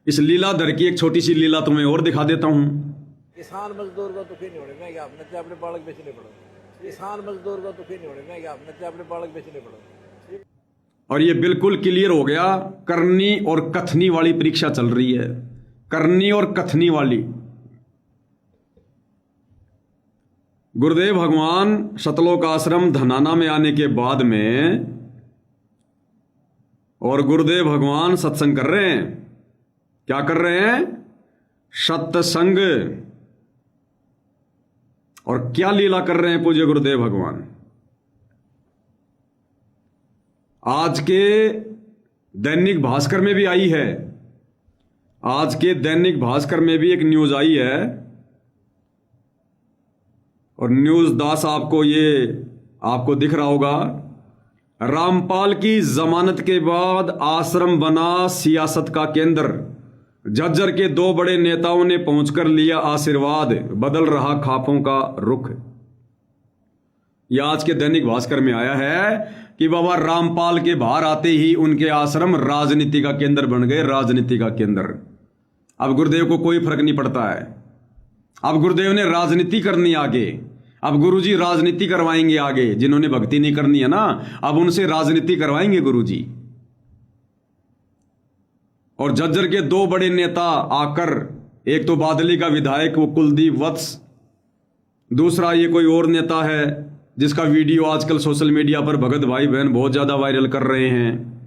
इस लीलाधर की एक छोटी सी लीला तुम्हें और दिखा देता हूं। किसान मजदूर को दुखी नहीं होने मैं क्या अपने अपने बालक बेचने पड़ो। किसान मजदूर को दुखी नहीं होने मैं क्या अपने अपने बालक बेचने पड़ो। और ये बिल्कुल क्लियर हो गया। करनी और कथनी वाली परीक्षा चल रही है, करनी और कथनी वाली। गुरुदेव भगवान सतलोक आश्रम धनाना में आने के बाद में और गुरुदेव भगवान सत्संग कर रहे हैं। क्या कर रहे हैं? सत्संग। और क्या लीला कर रहे हैं पूज्य गुरुदेव भगवान? आज के दैनिक भास्कर में भी आई है, आज के दैनिक भास्कर में भी एक न्यूज आई है। और न्यूज दास आपको दिख रहा होगा। रामपाल की जमानत के बाद आश्रम बना सियासत का केंद्र। झज्जर के दो बड़े नेताओं ने पहुंचकर लिया आशीर्वाद, बदल रहा खापों का रुख। यह आज के दैनिक भास्कर में आया है कि बाबा रामपाल के बाहर आते ही उनके आश्रम राजनीति का केंद्र बन गए, राजनीति का केंद्र। अब गुरुदेव को कोई फर्क नहीं पड़ता है। अब गुरुदेव ने राजनीति करनी आगे। अब गुरुजी राजनीति करवाएंगे आगे। जिन्होंने भक्ति नहीं करनी है ना, अब उनसे राजनीति करवाएंगे गुरुजी। और झज्जर के दो बड़े नेता आकर, एक तो बादली का विधायक वो कुलदीप वत्स, दूसरा ये कोई और नेता है जिसका वीडियो आजकल सोशल मीडिया पर भगत भाई बहन बहुत ज्यादा वायरल कर रहे हैं।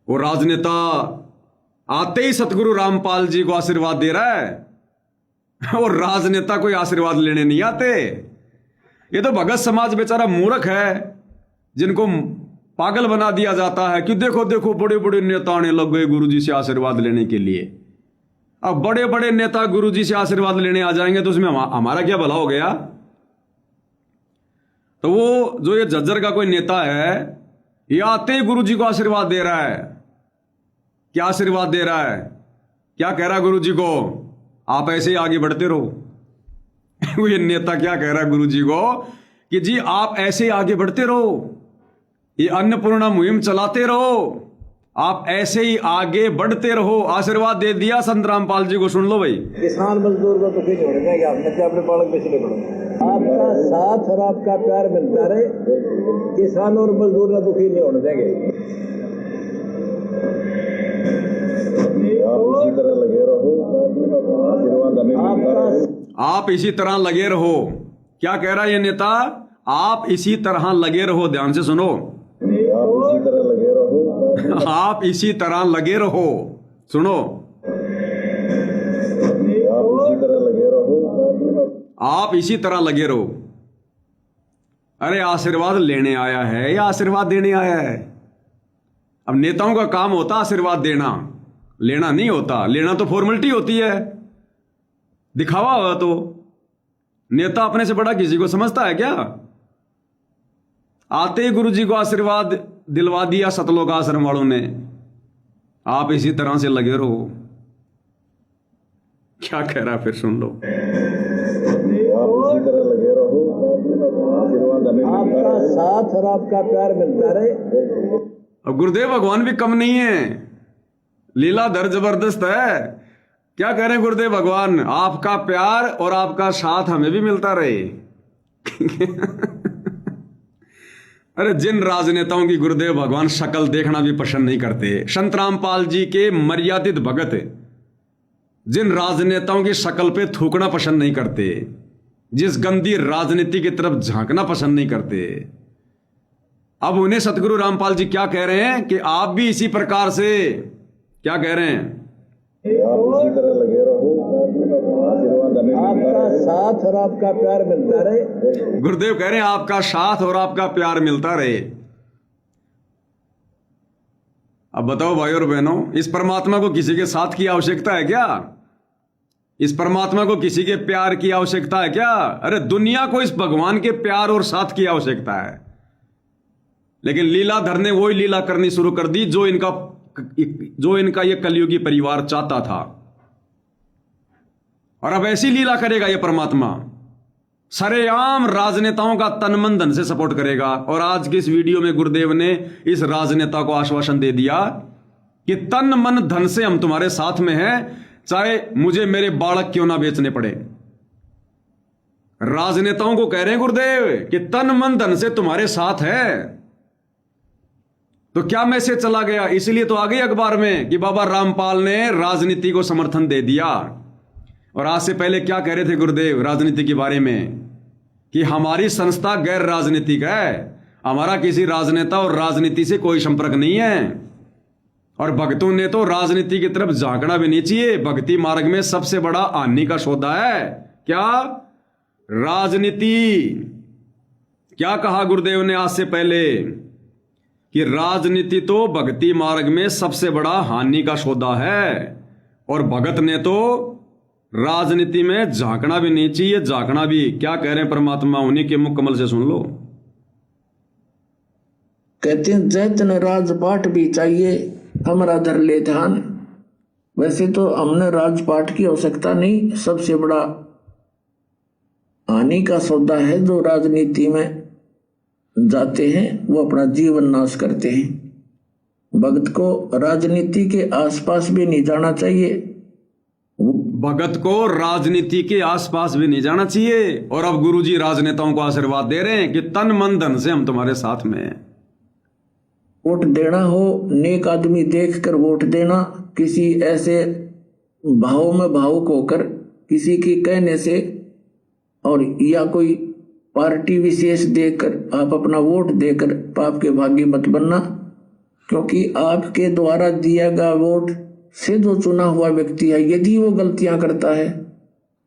वो राजनेता आते ही सतगुरु रामपाल जी को आशीर्वाद दे रहा है। और राजनेता कोई आशीर्वाद लेने नहीं आते। ये तो भगत समाज बेचारा मूर्ख है, जिनको पागल बना दिया जाता है कि देखो देखो बड़े बड़े नेता आने लग गए गुरुजी से आशीर्वाद लेने के लिए। अब बड़े बड़े नेता गुरुजी से आशीर्वाद लेने आ जाएंगे तो उसमें हमारा क्या भला हो गया? तो वो जो ये झज्जर का कोई नेता है, ये आते ही गुरुजी को आशीर्वाद दे रहा है। क्या आशीर्वाद दे रहा है? क्या कह रहा है गुरुजी को? आप ऐसे ही आगे बढ़ते रहो। ये नेता क्या कह रहा है गुरुजी को कि जी आप ऐसे ही आगे बढ़ते रहो, ये अन्नपूर्णा मुहिम चलाते रहो, आप ऐसे ही आगे बढ़ते रहो। आशीर्वाद दे दिया संत रामपाल जी को। सुन लो भाई। किसान मजदूर को दुखी नहीं होने मैं क्या अपने अपने बालक बेचने पड़ो। आपका साथ और आपका प्यार मिलता रहे, किसान और मजदूर ना दुखी नहीं होने देंगे। आप इसी तरह लगे रहो, आप इसी तरह लगे रहो। क्या कह रहा है ये नेता? आप इसी तरह लगे रहो। ध्यान से सुनो। आप इसी तरह लगे रहो, आप इसी तरह लगे रहो। सुनो। आप इसी तरह लगे रहो, आप इसी तरह लगे रहो। अरे आशीर्वाद लेने आया है या आशीर्वाद देने आया है? अब नेताओं का काम होता आशीर्वाद देना, लेना नहीं होता। लेना तो फॉर्मेलिटी होती है, दिखावा हुआ। तो नेता अपने से बड़ा किसी को समझता है क्या? आते ही गुरुजी को आशीर्वाद दिलवा दिया सतलोक आश्रम वालों ने। आप इसी तरह से लगे रहो। क्या कह रहा है फिर सुन लो। आप इसी तरह लगे रहो, आपका साथ और आपका प्यार मिलता रहे। अब गुरुदेव भगवान भी कम नहीं है, लीलाधर जबरदस्त है। क्या कह रहे हैं गुरुदेव भगवान? आपका प्यार और आपका साथ हमें भी मिलता रहे। अरे जिन राजनेताओं की गुरुदेव भगवान शक्ल देखना भी पसंद नहीं करते, संत रामपाल जी के मर्यादित भगत जिन राजनेताओं की शक्ल पे थूकना पसंद नहीं करते, जिस गंदी राजनीति की तरफ झांकना पसंद नहीं करते, अब उन्हें सतगुरु रामपाल जी क्या कह रहे हैं कि आप भी इसी प्रकार से, क्या कह रहे हैं? आप इसी तरह लगे रहो, आपका साथ और आपका प्यार मिलता रहे। गुरुदेव कह रहे हैं आपका साथ और आपका प्यार मिलता रहे। अब बताओ भाई और बहनों, इस परमात्मा को किसी के साथ की आवश्यकता है क्या? इस परमात्मा को किसी के प्यार की आवश्यकता है क्या? अरे दुनिया को इस भगवान के प्यार और साथ की आवश्यकता है। लेकिन लीलाधर ने वही लीला करनी शुरू कर दी जो इनका ये कलयुगी परिवार चाहता था। और अब ऐसी लीला करेगा ये परमात्मा, सरेआम राजनेताओं का तन मन धन से सपोर्ट करेगा। और आज की इस वीडियो में गुरुदेव ने इस राजनेता को आश्वासन दे दिया कि तन मन धन से हम तुम्हारे साथ में हैं, चाहे मुझे मेरे बालक क्यों ना बेचने पड़े। राजनेताओं को कह रहे हैं गुरुदेव कि तन मन धन से तुम्हारे साथ है। तो क्या मैसेज चला गया? इसलिए तो आ गई अखबार में कि बाबा रामपाल ने राजनीति को समर्थन दे दिया। और आज से पहले क्या कह रहे थे गुरुदेव राजनीति के बारे में? कि हमारी संस्था गैर राजनीतिक है, हमारा किसी राजनेता और राजनीति से कोई संपर्क नहीं है। और भक्तों ने तो राजनीति की तरफ झांकना भी नहीं चाहिए। भक्ति मार्ग में सबसे बड़ा हानि का सौदा है क्या? राजनीति। क्या कहा गुरुदेव ने आज से पहले? कि राजनीति तो भक्ति मार्ग में सबसे बड़ा हानि का सौदा है। और भगत ने तो राजनीति में झांकना भी नहीं चाहिए। झांकना भी क्या कह रहे हैं परमात्मा, उन्हीं के मुख कमल से सुन लो। कहते हैं जैतन राजपाट भी चाहिए हमारा धर ले ध्यान। वैसे तो हमने राजपाट की आवश्यकता नहीं, सबसे बड़ा हानि का सौदा है जो राजनीति में जाते हैं वो अपना जीवन नाश करते हैं। भक्त को राजनीति के आसपास भी नहीं जाना चाहिए। भगत को राजनीति के आसपास भी नहीं जाना चाहिए। और अब गुरुजी राजनेताओं को आशीर्वाद दे रहे हैं कि तन मन धन से हम तुम्हारे साथ में हैं। वोट देना हो, नेक आदमी देखकर वोट देना, किसी ऐसे भाव में भावुक होकर किसी के कहने से और या कोई पार्टी विशेष देखकर आप अपना वोट देकर पाप के भागी मत बनना। क्योंकि आपके द्वारा दिया गया वोट से जो चुना हुआ व्यक्ति है, यदि वो गलतियां करता है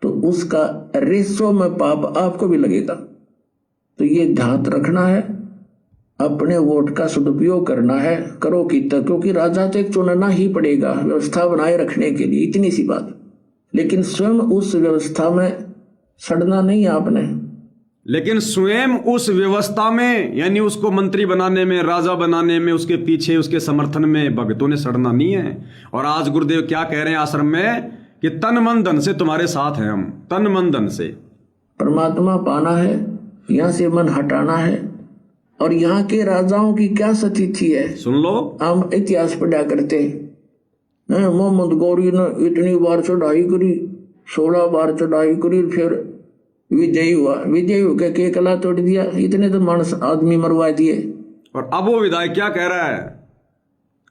तो उसका रेशो में पाप आपको भी लगेगा। तो ये ध्यान रखना है, अपने वोट का सदुपयोग करना है। करो कितना, क्योंकि राजा तो एक चुनना ही पड़ेगा व्यवस्था बनाए रखने के लिए, इतनी सी बात। लेकिन स्वयं उस व्यवस्था में सड़ना नहीं आपने। लेकिन स्वयं उस व्यवस्था में, यानी उसको मंत्री बनाने में, राजा बनाने में, उसके पीछे उसके समर्थन में भक्तों ने सड़ना नहीं है। और आज गुरुदेव क्या कह रहे हैं आश्रम में कि तन मन धन से तुम्हारे साथ हैं हम। तन मन धन से परमात्मा पाना है, यहाँ से मन हटाना है। और यहाँ के राजाओं की क्या स्थिति है सुन लो। हम इतिहास पढ़ा करते हैं। मोहम्मद गौरी ने इतनी बार चढ़ाई करी, 16 बार चढ़ाई करी, फिर विजयी हुआ। विजयी होकर के कला तोड़ दिया, इतने तो मानस आदमी मरवा दिए। और अब वो विधायक क्या कह रहा है?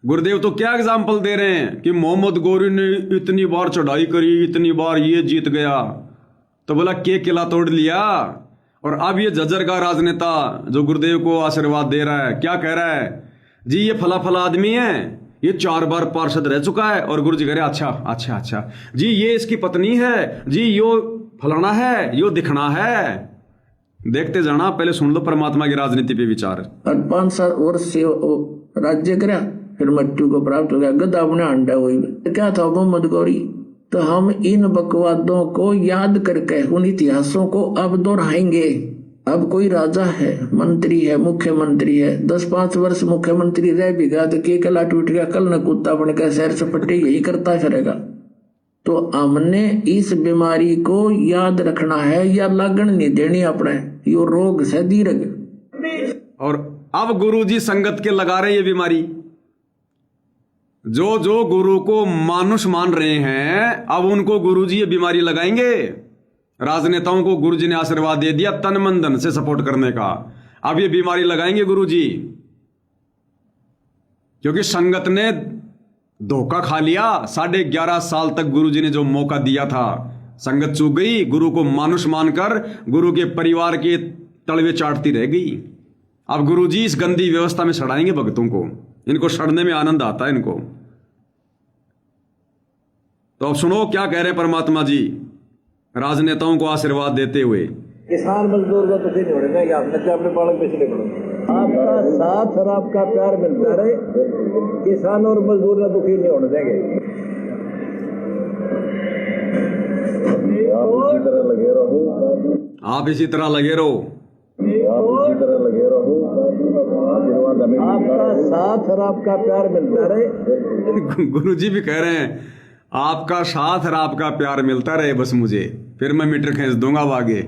गुरुदेव तो क्या एग्जाम्पल दे रहे हैं कि मोहम्मद गौरी ने इतनी बार चढ़ाई करी, इतनी बार ये जीत गया, तो बोला के किला तोड़ लिया। और अब ये झज्जर का राजनेता जो गुरुदेव को आशीर्वाद दे रहा है, क्या कह रहा है? जी ये फला फला आदमी है, ये 4 बार पार्षद रह चुका है। और गुरु जी कह रहे अच्छा अच्छा अच्छा जी, ये इसकी पत्नी है जी, यो फलाना है, यो दिखना है। देखते जाना, पहले सुन लो परमात्मा की राजनीति पे विचार। और 5 वर्ष से राज्य करा, फिर मृत्यु को प्राप्त हो गया। गदा अपने अंडा हुई। क्या था मोहम्मद गौरी? तो हम इन बकवादों को याद करके उन इतिहासों को अब दोहराएंगे। अब कोई राजा है, मंत्री है, मुख्यमंत्री है, 10-5 वर्ष मुख्यमंत्री रह भी गया तो के कला टूट गया, कल न कुत्ता बन गया, सैर सपट्टे यही करता फिरेगा। तो हमने इस बीमारी को याद रखना है या लगन नहीं देनी अपने, यो रोग से दीर्घ। और अब गुरुजी संगत के लगा रहे ये बीमारी। जो जो गुरु को मानुष मान रहे हैं, अब उनको गुरुजी ये बीमारी लगाएंगे। राजनेताओं को गुरुजी ने आशीर्वाद दे दिया तन मन धन से सपोर्ट करने का, अब ये बीमारी लगाएंगे गुरुजी। क्योंकि संगत ने धोखा खा लिया। 11.5 साल तक गुरुजी ने जो मौका दिया था, संगत चूक गई। गुरु को मानुष मानकर गुरु के परिवार के तलवे चाटती रह गई। अब गुरुजी इस गंदी व्यवस्था में सड़ाएंगे भक्तों को। इनको सड़ने में आनंद आता है इनको। तो अब सुनो क्या कह रहे हैं परमात्मा जी राजनेताओं को आशीर्वाद देते हुए। किसान मजदूर को दुखी नहीं होने देंगे, आपने तो अपने बालक पिछले पड़ो। आपका साथ और आपका प्यार मिलता रहे, किसान और मजदूर को दुखी नहीं होने देंगे। आप इसी तरह लगे रहो, आप इसी तरह लगे रहो, आप इसी तरह लगे रहो। आपका साथ और आपका प्यार मिलता रहे। गुरुजी भी कह रहे हैं आपका साथ और आपका प्यार मिलता रहे बस मुझे, फिर मैं मीटर खींच दूंगा अब आगे।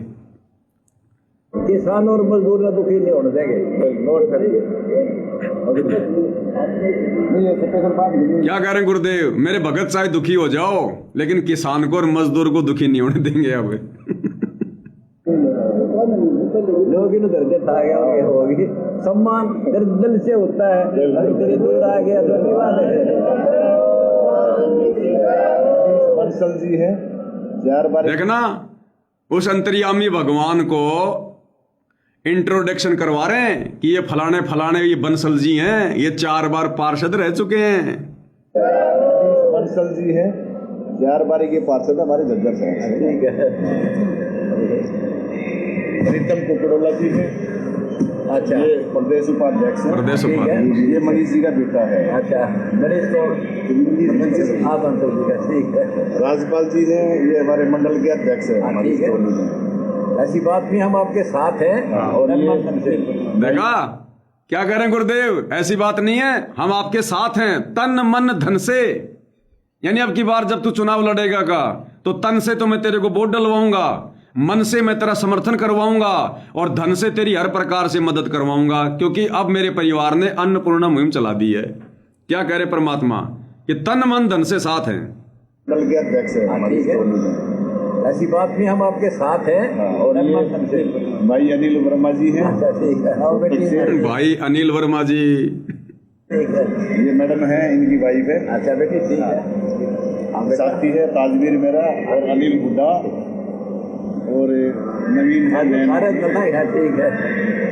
किसान और मजदूर को दुखी नहीं होने देंगे। नोट करिए, क्या कह रहे हैं गुरुदेव? मेरे भगत चाहे दुखी हो जाओ, लेकिन किसान को और मजदूर को दुखी नहीं होने देंगे। अब लोग इन दर्द आ गया होगी, सम्मान दिल से होता है, तेरे दूर आ गया तो नहीं बात है। बंसल जी है 4 बार। देखना, उस अंतर्यामी भगवान को इंट्रोडक्शन करवा रहे हैं कि ये फलाने फलाने ये बंसल जी हैं, ये 4 बार पार्षद रह चुके हैं। बंसल जी है 4 बारी के पार्षद हमारे झज्जर शहर से। ठीक है। प्रीतम कुकड़ोला जी है, अच्छा, ये प्रदेश उपाध्यक्ष है। प्रदेश ठीक है। उपाध्यक्ष। ये मनीष जी का बेटा है। अच्छा, मनीष कौन? आप अंकल जी का, ठीक है। राजपाल जी हैं, ये हमारे मंडल के अध्यक्ष है। हाँ, ठीक है। ऐसी बात नहीं, हम आपके साथ हैं। और ये देखा क्या कह रहे हैं गुरुदेव? ऐसी बात नहीं है, हम आपके साथ हैं तन मन धन से। यानी अब की बार जब तू चुनाव लड़ेगा का, तो तन से तो मैं तेरे को वोट डलवाऊंगा, मन से मैं तेरा समर्थन करवाऊंगा, और धन से तेरी हर प्रकार से मदद करवाऊंगा, क्योंकि अब मेरे परिवार ने अन्नपूर्णा मुहिम चला दी है। क्या कह रहे परमात्मा कि तन मन धन से साथ हैं। मंडल के अध्यक्ष है। ठीक है। ऐसी बात नहीं, हम आपके साथ हैं। और ये भाई अनिल वर्मा जी हैं। अच्छा, ठीक है। आओ बेटी। भाई अनिल वर्मा जी, ठीक है। ये मैडम है, इनकी वाइफ है। अच्छा बेटी, ठीक है। हाँ, बेटा। साथी है ताजवीर मेरा, और अनिल हुड्डा, और नवीन है बहन। सारे चलना है, ठीक है।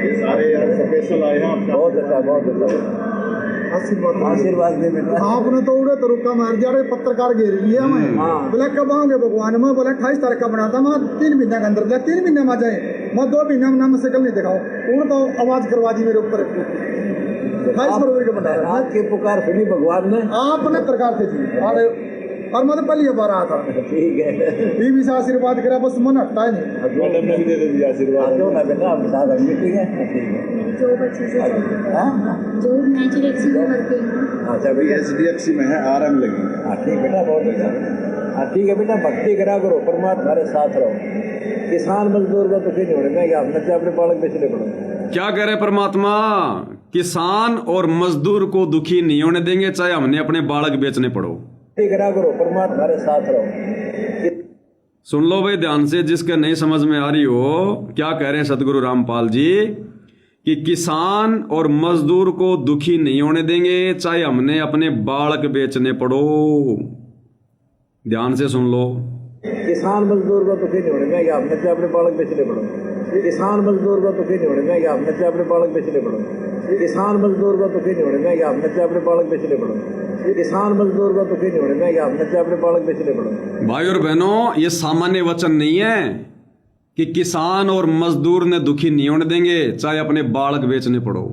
ये सारे यार स्पेशल आए हैं आपका। बहुत अच्छा, बहुत अच्छा। आशीर्वाद दे बेटा। आपने तो उड़े तो रुका मार दिया, अरे पत्रकार घेर लिया मैं। हाँ। बोला कब आओगे भगवान? मैं बोला 28 तारीख का बना था, मैं 3 महीने के अंदर। बोला 3 महीने में आ जाए, मैं 2 महीने में नाम से कल नहीं दिखाओ। उड़ तो आवाज करवा दी मेरे ऊपर। 28 फरवरी का बना था। आपकी पुकार सुनी भगवान ने। आपने प्रकार थे जी, और मैं तो पहले बार आया था। ठीक है। बीवी से आशीर्वाद करा, बस मन हटता है नहीं। मैडम ने भी दे दिया आशीर्वाद। क्यों ना बेटा, आप साथ होंगे, ठीक है। ठीक है। जॉब अच्छे से चल रही है। हाँ? जॉब नेचर एक्सी में वर्किंग है। अच्छा ये भैया। SDFC में है, RM लगी। हाँ, ठीक बेटा, बहुत अच्छा। हाँ, ठीक है बेटा, भक्ति करा करो, परमात्मा हमारे साथ रहो। किसान मजदूर को दुखी नहीं होने देंगे, आपने तो अपने बालक बेचने पड़ो। क्या कह रहे परमात्मा? किसान और मजदूर को दुखी नहीं होने देंगे, चाहे हमने अपने बालक बेचने पड़ो। भक्ति करा करो, परमात्मा हमारे साथ रहो। सुन लो भाई ध्यान से, जिसके नहीं समझ में आ रही हो, क्या कह रहे हैं सतगुरु रामपाल जी कि किसान और मजदूर को दुखी नहीं होने देंगे, चाहे हमने अपने बालक बेचने पड़ो। ध्यान से सुन लो। किसान मजदूर को दुखी नहीं होने देंगे, आपने तो अपने बालक बेचने पड़ो। किसान मजदूर को दुखी नहीं होने देंगे, आपने तो अपने बालक बेचने पड़ो। किसान मजदूर को दुखी नहीं होने देंगे, आपने तो अपने बालक बेचने पड़ो। किसान मजदूर को दुखी नहीं होने देंगे, आपने तो अपने बालक बेचने पड़ो। भाई और बहनों, ये सामान्य वचन नहीं है कि किसान और मजदूर ने दुखी नहीं होने देंगे, चाहे अपने बालक बेचने पड़ो।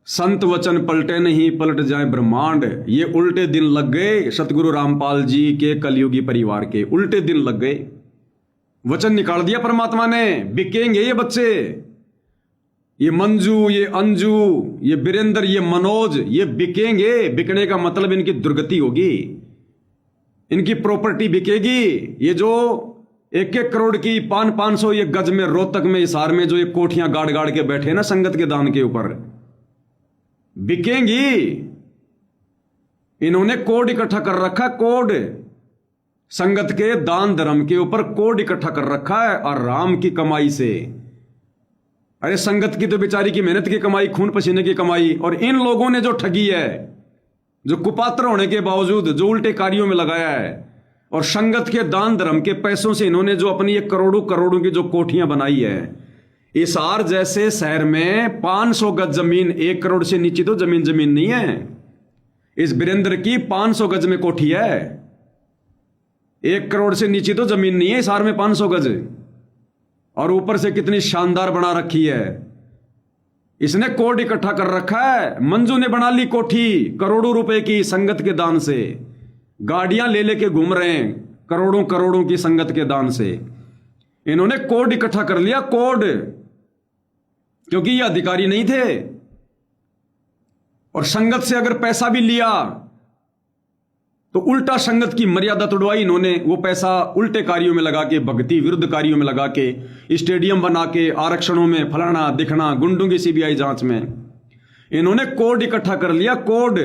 संत वचन पलटे नहीं, पलट जाए ब्रह्मांड। ये उल्टे दिन लग गए सतगुरु रामपाल जी के कलयुगी परिवार के, उल्टे दिन लग गए। वचन निकाल दिया परमात्मा ने, बिकेंगे ये बच्चे, ये मंजू, ये अंजू, ये वीरेंद्र, ये मनोज, ये बिकेंगे। बिकने का मतलब इनकी दुर्गति होगी, इनकी प्रॉपर्टी बिकेगी। ये जो 1-1 करोड़ की 500 ये गज में, रोहतक में, हिसार में जो ये कोठियां गाड़ गाड़ के बैठे ना संगत के दान के ऊपर, बिकेंगी। इन्होंने कोड इकट्ठा कर रखा, कोड संगत के दान धर्म के ऊपर कोड इकट्ठा कर रखा है, और राम की कमाई से। अरे संगत की तो बेचारी की मेहनत की कमाई, खून पसीने की कमाई, और इन लोगों ने जो ठगी है, जो कुपात्र होने के बावजूद जो उल्टे कार्यों में लगाया है, और संगत के दान धर्म के पैसों से इन्होंने जो अपनी ये करोड़ों करोड़ों की जो कोठियां बनाई है। हिसार जैसे शहर में 500 गज जमीन, 1 करोड़ से नीचे तो जमीन नहीं है। इस वीरेंद्र की 500 गज में कोठी है, 1 करोड़ से नीचे तो जमीन नहीं है हिसार में, 500 गज, और ऊपर से कितनी शानदार बना रखी है। इसने कोड इकट्ठा कर रखा है। मंजू ने बना ली कोठी करोड़ों रुपए की संगत के दान से, गाड़ियां ले लेके घूम रहे हैं करोड़ों करोड़ों की संगत के दान से। इन्होंने कोड इकट्ठा कर लिया, कोड, क्योंकि ये अधिकारी नहीं थे। और संगत से अगर पैसा भी लिया तो उल्टा संगत की मर्यादा तोड़वाई इन्होंने। वो पैसा उल्टे कार्यों में लगा के, भक्ति विरुद्ध कार्यों में लगा के, स्टेडियम बना के, आरक्षणों में, फलाना दिखना, गुंडों की CBI जांच में। इन्होंने कोड इकट्ठा कर लिया, कोड।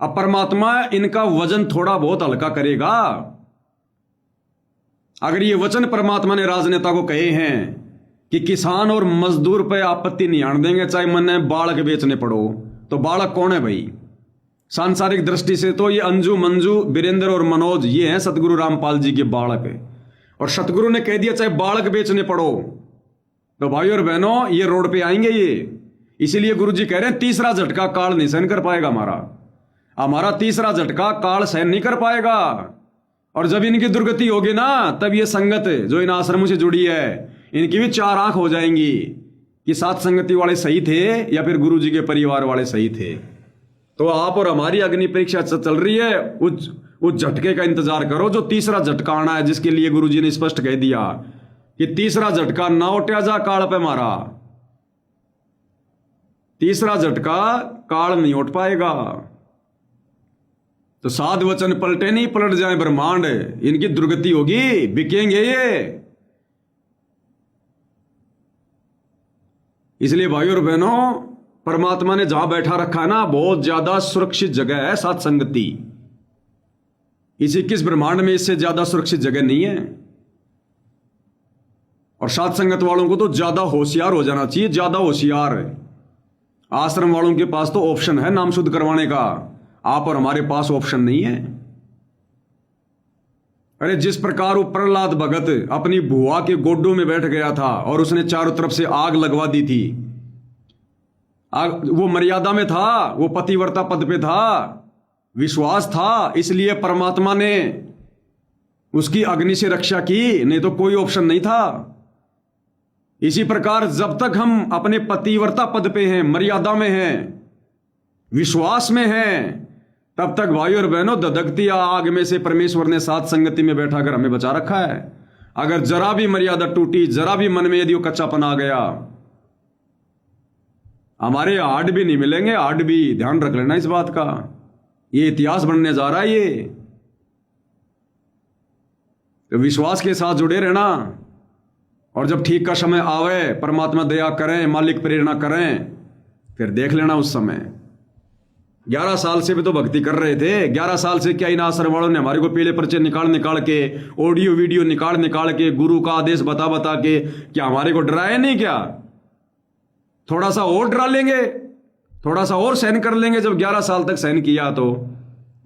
अब परमात्मा इनका वजन थोड़ा बहुत हल्का करेगा। अगर ये वचन परमात्मा ने राजनेता को कहे हैं कि किसान और मजदूर पे आपत्ति नहीं आने देंगे, चाहे मन बालक बेचने पड़ो, तो बालक कौन है भाई? सांसारिक दृष्टि से तो ये अंजू, मंजू, वीरेंद्र और मनोज, ये हैं सतगुरु रामपाल जी के बालक। और सतगुरु ने कह दिया चाहे बालक बेचने पड़ो, तो भाई और बहनों ये रोड पे आएंगे ये। इसीलिए गुरु जी कह रहे हैं तीसरा झटका काल नहीं सहन कर पाएगा। हमारा तीसरा झटका काल सहन नहीं कर पाएगा। और जब इनकी दुर्गति होगी ना, तब ये संगत जो इन आश्रमों से जुड़ी है, इनकी भी चार आंख हो जाएंगी कि सात संगति वाले सही थे या फिर गुरु जी के परिवार वाले सही थे। तो आप और हमारी अग्नि परीक्षा चल रही है, उस झटके का इंतजार करो जो तीसरा झटका आना है, जिसके लिए गुरु जी ने स्पष्ट कह दिया कि तीसरा झटका ना उठा जा काल पे मारा। तीसरा झटका काल नहीं उठ पाएगा। तो साध वचन पलटे नहीं, पलट जाए ब्रह्मांड, इनकी दुर्गति होगी, बिकेंगे ये। इसलिए भाई और बहनों, परमात्मा ने जहां बैठा रखा है ना, बहुत ज्यादा सुरक्षित जगह है सात संगति। इस 21 ब्रह्मांड में इससे ज्यादा सुरक्षित जगह नहीं है। और सात संगत वालों को तो ज्यादा होशियार हो जाना चाहिए, ज्यादा होशियार। आश्रम वालों के पास तो ऑप्शन है नाम शुद्ध करवाने का, आप और हमारे पास ऑप्शन नहीं है। अरे जिस प्रकार वो प्रहलाद भगत अपनी बुआ के गोड्डों में बैठ गया था और उसने चारों तरफ से आग लगवा दी थी, वो मर्यादा में था, वो पतिव्रता पद पे था, विश्वास था, इसलिए परमात्मा ने उसकी अग्नि से रक्षा की, नहीं तो कोई ऑप्शन नहीं था। इसी प्रकार जब तक हम अपने पतिव्रता पद पे हैं, मर्यादा में हैं, विश्वास में हैं, तब तक भाई और बहनों धधकती आग में से परमेश्वर ने सात संगति में बैठा कर हमें बचा रखा है। अगर जरा भी मर्यादा टूटी, जरा भी मन में यदि वो कच्चापन आ गया, हमारे हाड भी नहीं मिलेंगे, हाड भी। ध्यान रख लेना इस बात का, ये इतिहास बनने जा रहा है ये। तो विश्वास के साथ जुड़े रहना, और जब ठीक का समय आवे, परमात्मा दया करें, मालिक प्रेरणा करें, फिर देख लेना उस समय। 11 साल से भी तो भक्ति कर रहे थे। 11 साल से क्या इन आश्रम वालों ने हमारे को पीले पर्चे निकाल के, ऑडियो वीडियो निकाल के, गुरु का आदेश बता के, क्या हमारे को डराया नहीं? क्या थोड़ा सा और डरा लेंगे, थोड़ा सा और सहन कर लेंगे? जब 11 साल तक सहन किया तो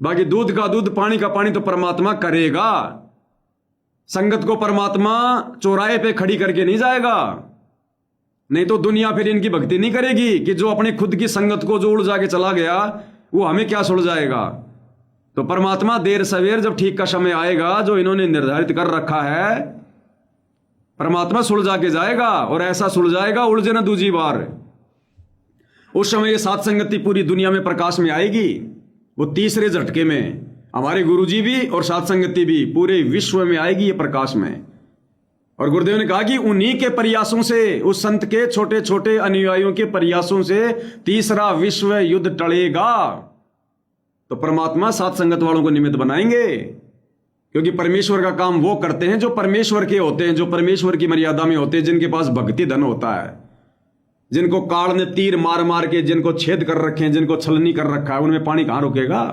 बाकी दूध का दूध, पानी का पानी तो परमात्मा करेगा। संगत को परमात्मा चौराहे पे खड़ी करके नहीं जाएगा, नहीं तो दुनिया फिर इनकी भक्ति नहीं करेगी कि जो अपने खुद की संगत को जो उलझा के चला गया, वो हमें क्या सुलझाएगा। तो परमात्मा देर सवेर जब ठीक का समय आएगा, जो इन्होंने निर्धारित कर रखा है, परमात्मा सुलझा के जाएगा। और ऐसा सुलझाएगा उलझे ना दूजी बार। उस समय ये सात संगति पूरी दुनिया में प्रकाश में आएगी। वो तीसरे झटके में हमारे गुरुजी भी और सात संगति भी पूरे विश्व में आएगी ये प्रकाश में। और गुरुदेव ने कहा कि उन्हीं के प्रयासों से, उस संत के छोटे छोटे अनुयायियों के प्रयासों से तीसरा विश्व युद्ध टलेगा। तो परमात्मा सात संगत वालों को निमित्त बनाएंगे, क्योंकि परमेश्वर का काम वो करते हैं जो परमेश्वर के होते हैं, जो परमेश्वर की मर्यादा में होते हैं, जिनके पास भक्ति धन होता है, जिनको काल ने तीर मार मार के जिनको छेद कर रखे हैं, जिनको छलनी कर रखा है, उनमें पानी कहां रुकेगा।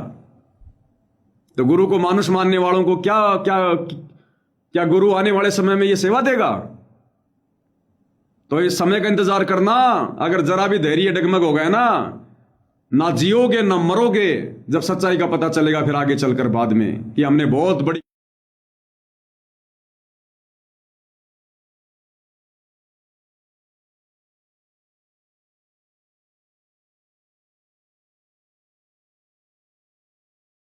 तो गुरु को मानुष मानने वालों को क्या गुरु आने वाले समय में ये सेवा देगा? तो इस समय का इंतजार करना। अगर जरा भी धैर्य डगमग हो गया ना जियोगे ना मरोगे। जब सच्चाई का पता चलेगा फिर आगे चलकर बाद में कि हमने बहुत बड़ी